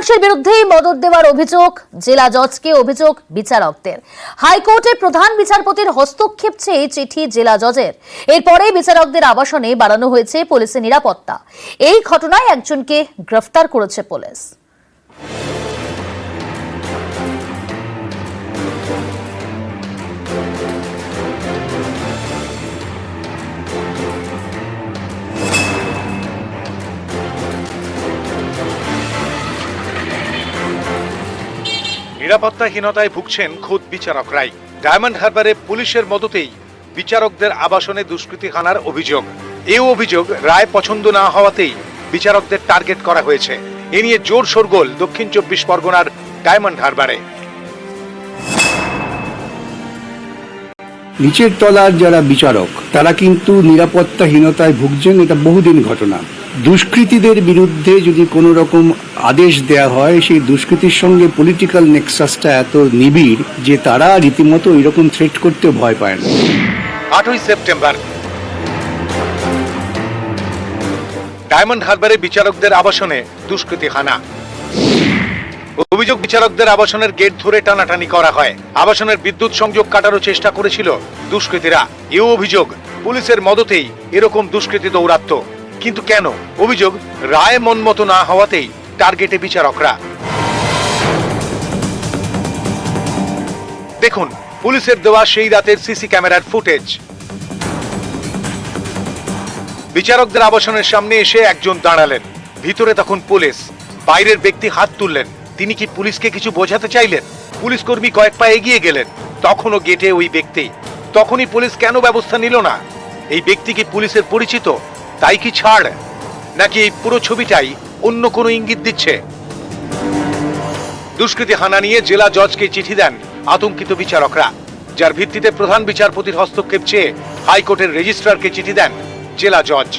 একাংশের বিরুদ্ধেই মদত দেওয়ার অভিযোগ, জেলা জজকে অভিযোগ বিচারকদের। হাইকোর্টের প্রধান বিচারপতির হস্তক্ষেপ চেয়ে চিঠি জেলা জজের। এরপরেই বিচারকদের আবাসনে বাড়ানো হয়েছে পুলিশের নিরাপত্তা। এই ঘটনায় একজনকে গ্রেফতার করেছে পুলিশ। নিরাপত্তাহীনতায় ভুগছেন খোদ বিচারকরাই। ডায়মন্ড হারবারে পুলিশের মদতেই বিচারকদের আবাসনে দুষ্কৃতী হানার অভিযোগ। এই অভিযোগ রায় পছন্দ না হওয়াতেই বিচারকদের টার্গেট করা হয়েছে। এ নিয়ে জোর শোরগোল দক্ষিণ 24 পরগনার ডায়মন্ড হারবারে। নিচের তলার যারা বিচারক তারা কিন্তু নিরাপত্তাহীনতায় ভুগছেন, এটা বহুদিন ঘটনা। দুষ্কৃতীদের বিরুদ্ধে যদি কোনো রকম আদেশ দেয়া হয়, সেই দুষ্কৃতির সঙ্গে পলিটিক্যাল নেক্সাসটা এত নিবিড় যে তারা রীতিমতো এরকম থ্রেট করতে ভয় পায় না। 8ই সেপ্টেম্বর ডায়মন্ড হারবারে বিচারকদের আবাসনে দুষ্কৃতী হানা। অভিযোগ, বিচারকদের আবাসনের গেট ধরে টানাটানি করা হয়। আবাসনের বিদ্যুৎ সংযোগ কাটারও চেষ্টা করেছিল দুষ্কৃতীরা। এও অভিযোগ, পুলিশের মদতেই এরকম দুষ্কৃতী দৌরাত্ম্য। কিন্তু কেন? অভিযোগ, রায় মনমতো না হওয়াতেই টার্গেটে বিচারকরা। দেখুন পুলিশের দেওয়া সেই রাতের সিসি ক্যামেরার ফুটেজ। বিচারকদের আবাসনের সামনে এসে একজন দাঁড়ালেন, ভিতরে তখন পুলিশ। বাইরের ব্যক্তি হাত তুললেন। তিনি কি পুলিশকে কিছু বোঝাতে চাইলেন? পুলিশ কর্মী কয়েক পা এগিয়ে গেলেন, তখনও গেটে ওই ব্যক্তি। তখনই পুলিশ কেন ব্যবস্থা নিল না? এই ব্যক্তি কি পুলিশের পরিচিত? তাই কি ছাড়, নাকি এই পুরো ছবিটাই অন্য কোনো ইঙ্গিত দিচ্ছে? দুষ্কৃতী হানা নিয়ে জেলা জজকে চিঠি দেন আতঙ্কিত বিচারকরা, যার ভিত্তিতে প্রধান বিচারপতির হস্তক্ষেপ চেয়ে হাইকোর্টের রেজিস্ট্রারকে চিঠি দেন জেলা জজ।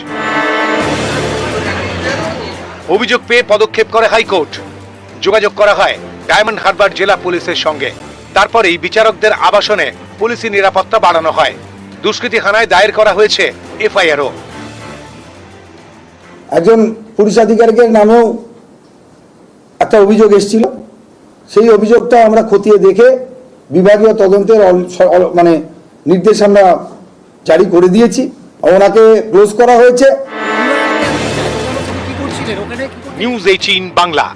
অভিযোগ পেয়ে পদক্ষেপ করে হাইকোর্ট। যোগাযোগ করা হয় ডায়মন্ড হারবার জেলা পুলিশের সঙ্গে। তারপরেই বিচারকদের আবাসনে পুলিশি নিরাপত্তা বাড়ানো হয়। দুষ্কৃতী হানায় দায়ের করা হয়েছে এফআইআরও। একজন পুলিশ আধিকারিকের নামেও একটা অভিযোগ এসেছিল। সেই অভিযোগটা আমরা খতিয়ে দেখে বিভাগীয় তদন্তের নির্দেশ আমরা জারি করে দিয়েছি। ওনাকে ক্লোজ করা হয়েছে। নিউজ 18 বাংলা।